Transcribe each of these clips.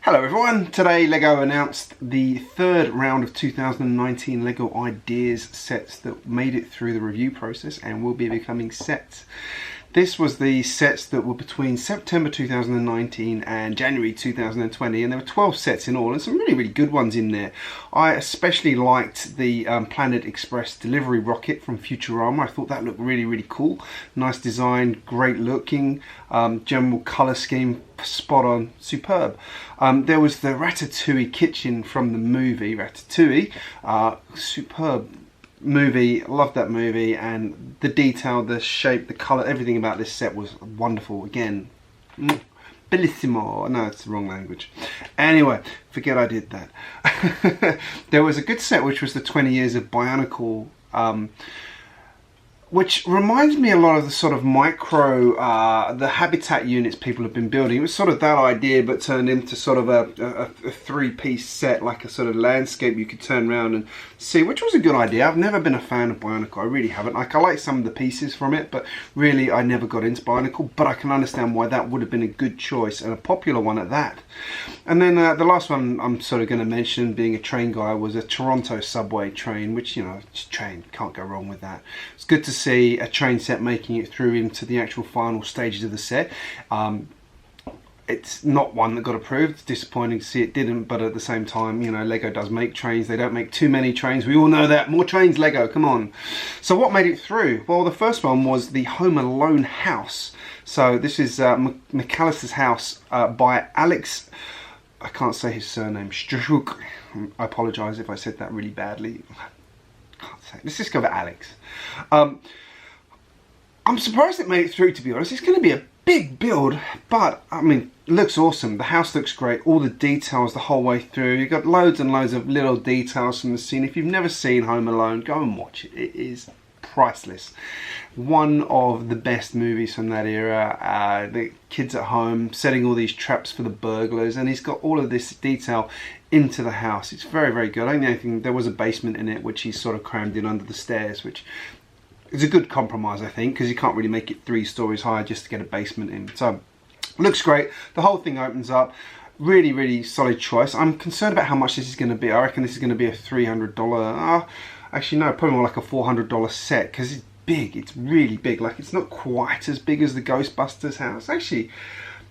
Hello everyone, today LEGO announced the third round of 2019 LEGO Ideas sets that made it through the review process and will be becoming sets. This was the sets that were between September 2019 and January 2020, and there were 12 sets in all and some really good ones in there. I especially liked the Planet Express delivery rocket from Futurama. I thought that looked really cool. Nice design, great looking, general colour scheme, spot on, superb. There was the Ratatouille kitchen from the movie Ratatouille, superb movie, loved that movie, and the detail, the shape, the colour, everything about this set was wonderful. Again, bellissimo. No, it's the wrong language. Anyway, forget I did that. There was a good set which was the 20 years of Bionicle, which reminds me a lot of the sort of micro, the habitat units people have been building. It was sort of that idea, but turned into sort of a three-piece set, like a sort of landscape you could turn around and see, which was a good idea. I've never been a fan of Bionicle, I really haven't. Like, I like some of the pieces from it, but really I never got into Bionicle, but I can understand why that would have been a good choice, and a popular one at that. And then the last one I'm sort of going to mention, being a train guy, was a Toronto subway train, which, you know, it's a train, can't go wrong with that. It's good to see a train set making it through into the actual final stages of the set. It's not one that got approved. It's disappointing to see it didn't, but at the same time, you know, LEGO does make trains. They don't make too many trains. We all know that. More trains, LEGO, come on. So what made it through? Well, the first one was the Home Alone house. So this is McCallister's house by Alex, I can't say his surname, Storozhuk. I apologise if I said that really badly. I can't say. Let's just go with Alex. I'm surprised it made it through, to be honest. It's going to be a big build, but I mean, it looks awesome. The house looks great. All the details the whole way through. You've got loads and loads of little details from the scene. If you've never seen Home Alone, go and watch it. It is priceless. One of the best movies from that era. The kids at home setting all these traps for the burglars, and he's got all of this detail into the house. It's very good. I think there was a basement in it, which he's sort of crammed in under the stairs, which it's a good compromise, I think, because you can't really make it 3 stories high just to get a basement in. So, looks great. The whole thing opens up. Really solid choice. I'm concerned about how much this is going to be. I reckon this is going to be a $300... actually, no, probably more like a $400 set, because it's big. It's really big. Like, it's not quite as big as the Ghostbusters house. Actually,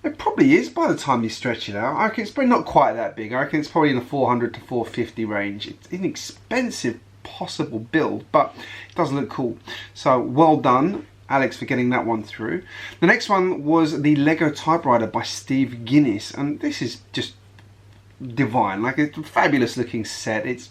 it probably is by the time you stretch it out. I reckon it's probably not quite that big. I reckon it's probably in the $400 to $450 range. It's inexpensive possible build, but it does look cool. So well done, Alex, for getting that one through. The next one was the Lego Typewriter by Steve Guinness, and this is just divine. Like, it's a fabulous looking set. It's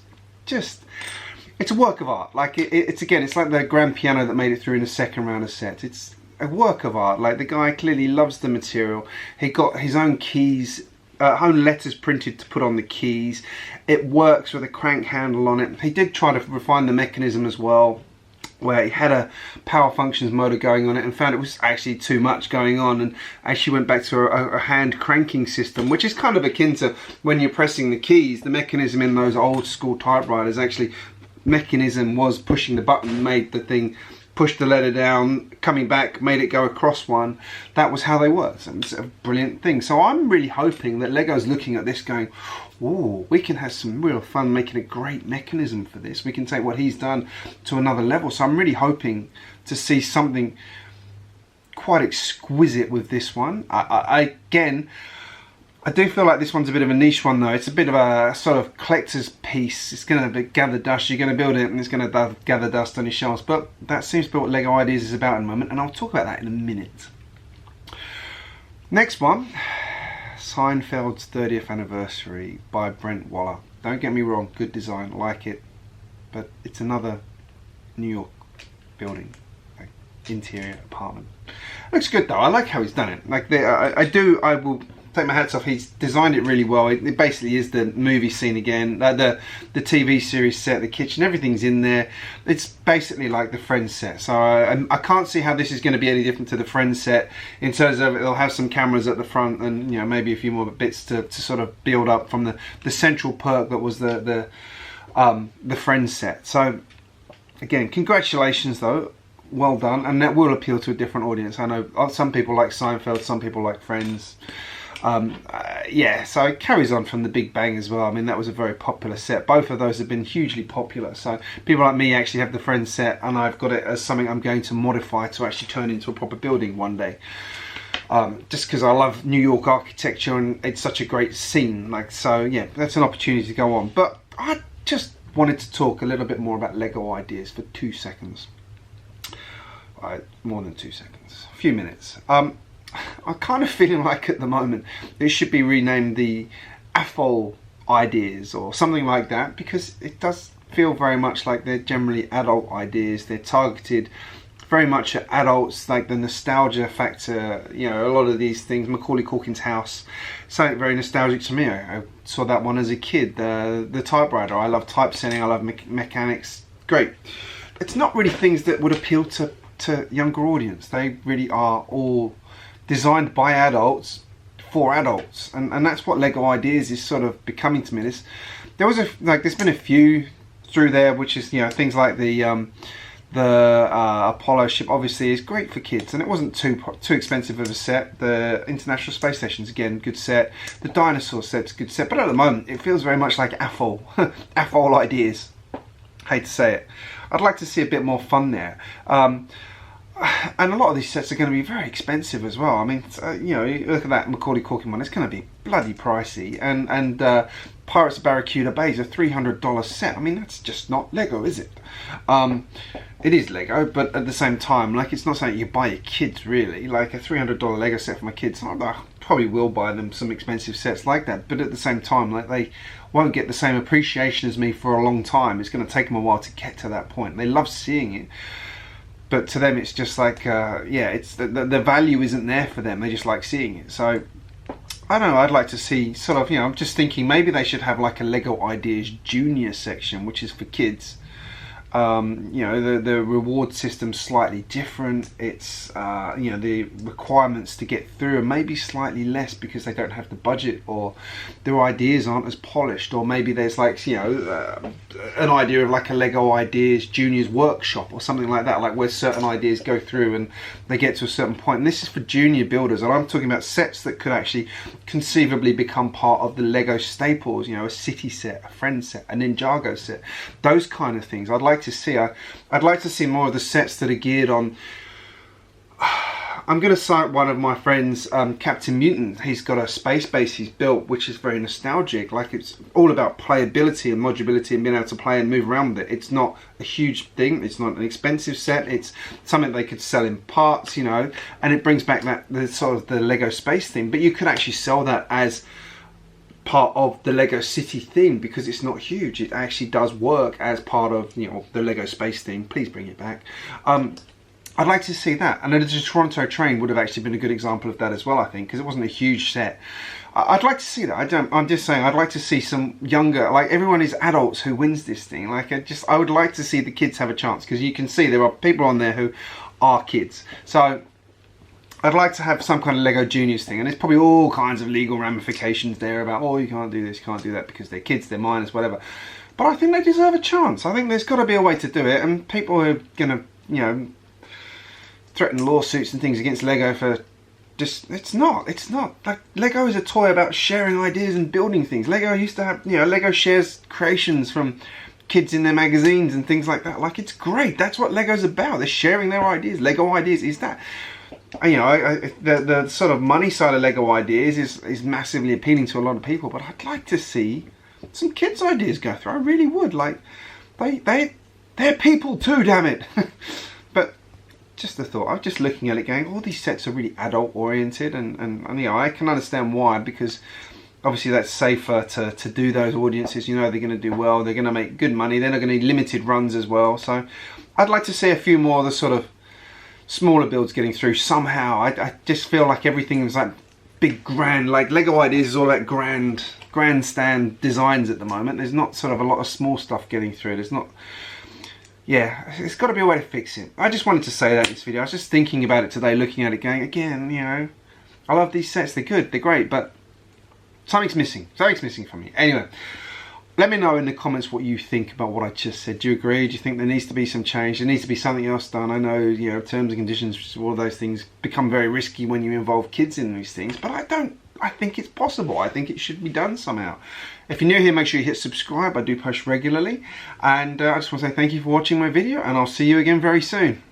a work of art. Like, it's again, it's like the grand piano that made it through in the second round of sets. It's a work of art. Like, the guy clearly loves the material. He got his own keys, own letters printed to put on the keys. It works with a crank handle on it. He did try to refine the mechanism as well, where he had a power functions motor going on it and found it was actually too much going on, and actually went back to a hand cranking system, which is kind of akin to when you're pressing the keys. The mechanism in those old school typewriters, actually mechanism was pushing the button, made the thing push the letter down, coming back, made it go across one. That was how they worked. It's a brilliant thing. So I'm really hoping that LEGO's looking at this going, ooh, we can have some real fun making a great mechanism for this. We can take what he's done to another level. So I'm really hoping to see something quite exquisite with this one. Again, I do feel like this one's a bit of a niche one though. It's a bit of a sort of collector's piece. It's going to gather dust. You're going to build it and it's going to gather dust on your shelves. But that seems to be what LEGO Ideas is about in the moment, and I'll talk about that in a minute. Next one, Seinfeld's 30th anniversary by Brent Waller. Don't get me wrong, good design, like it. But it's another New York building, like interior apartment. Looks good though. I like how he's done it. Like, I will take my hats off. He's designed it really well. It basically is the movie scene again, the TV series set, the kitchen, everything's in there. It's basically like the Friends set. So I can't see how this is going to be any different to the Friends set in terms of it'll have some cameras at the front and, you know, maybe a few more bits to sort of build up from the central perk that was the Friends set. So again, congratulations though. Well done, and that will appeal to a different audience. I know some people like Seinfeld, some people like Friends. Yeah, so it carries on from the Big Bang as well. I mean, that was a very popular set. Both of those have been hugely popular. So people like me actually have the Friends set, and I've got it as something I'm going to modify to actually turn into a proper building one day. Just because I love New York architecture and it's such a great scene. Like, so yeah, that's an opportunity to go on. But I just wanted to talk a little bit more about Lego ideas for 2 seconds. More than 2 seconds, a few minutes. I'm kind of feeling like at the moment it should be renamed the AFOL ideas or something like that, because it does feel very much like they're generally adult ideas. They're targeted very much at adults, like the nostalgia factor. You know, a lot of these things, Macaulay Culkin's house, something very nostalgic to me. I saw that one as a kid. The Typewriter, I love typesetting, I love mechanics. Great. It's not really things that would appeal to younger audience. They really are all designed by adults for adults, and that's what Lego Ideas is sort of becoming to me. There's been a few through there, which is, you know, things like the Apollo ship obviously is great for kids, and it wasn't too expensive of a set. The International Space Station's again good set. The dinosaur set's good set, but at the moment it feels very much like AFOL AFOL Ideas. Hate to say it. I'd like to see a bit more fun there. And a lot of these sets are going to be very expensive as well. I mean, you know, you look at that Macaulay Culkin one, it's going to be bloody pricey. And Pirates of Barracuda Bay is a $300 set. I mean, that's just not Lego, is it? It is Lego, but at the same time, like, it's not something you buy your kids, really. Like, a $300 Lego set for my kids, I probably will buy them some expensive sets like that. But at the same time, like, they won't get the same appreciation as me for a long time. It's going to take them a while to get to that point. They love seeing it. But to them, it's just like, yeah, it's the value isn't there for them. They just like seeing it. So, I don't know, I'd like to see sort of, you know, I'm just thinking maybe they should have like a Lego Ideas Junior section, which is for kids. You know, the reward system's slightly different. It's, you know, the requirements to get through are maybe slightly less because they don't have the budget, or their ideas aren't as polished, or maybe there's like, you know, an idea of like a Lego Ideas Juniors workshop or something like that, like where certain ideas go through and they get to a certain point. And this is for junior builders, and I'm talking about sets that could actually conceivably become part of the Lego staples, you know, a City set, a Friends set, a Ninjago set, those kind of things. I'd like to see. I'd like to see more of the sets that are geared on. I'm going to cite one of my friends, Captain Mutant. He's got a space base he's built, which is very nostalgic. Like, it's all about playability and modularity and being able to play and move around with it. It's not a huge thing. It's not an expensive set. It's something they could sell in parts, you know, and it brings back that the sort of the Lego space thing. But you could actually sell that as part of the Lego City theme, because it's not huge. It actually does work as part of, you know, the Lego space theme. Please bring it back. I'd like to see that, and the Toronto train would have actually been a good example of that as well, I think, because it wasn't a huge set. I'd like to see that. I'm just saying, I'd like to see some younger, like, everyone is adults who wins this thing. Like, I would like to see the kids have a chance, because you can see there are people on there who are kids. So I'd like to have some kind of Lego Juniors thing, and there's probably all kinds of legal ramifications there about, oh, you can't do this, you can't do that, because they're kids, they're minors, whatever. But I think they deserve a chance. I think there's got to be a way to do it, and people who are going to, you know, threaten lawsuits and things against Lego for just, it's not like, Lego is a toy about sharing ideas and building things. Lego used to have, you know, Lego shares creations from kids in their magazines and things like that. Like, it's great. That's what Lego's about. They're sharing their ideas. Lego Ideas is that. You know, the sort of money side of Lego Ideas is massively appealing to a lot of people, but I'd like to see some kids' ideas go through. I really would. Like, they're people too, damn it. But just the thought, I'm just looking at it going, all these sets are really adult oriented, and you know, I can understand why, because obviously that's safer to do those audiences. You know, they're going to do well, they're going to make good money, they're not going to need limited runs as well. So I'd like to see a few more of the sort of smaller builds getting through somehow. I just feel like everything is like big grand, like Lego Ideas is all that grandstand designs at the moment. There's not sort of a lot of small stuff getting through. There's not, yeah, it's got to be a way to fix it. I just wanted to say that in this video. I was just thinking about it today, looking at it going, again, you know, I love these sets, they're good, they're great, but something's missing from me. Anyway, let me know in the comments what you think about what I just said. Do you agree? Do you think there needs to be some change? There needs to be something else done? I know, you know, terms and conditions, all those things become very risky when you involve kids in these things, but I don't I think it's possible. I think it should be done somehow. If you're new here, make sure you hit subscribe. I do post regularly. And I just want to say thank you for watching my video, and I'll see you again very soon.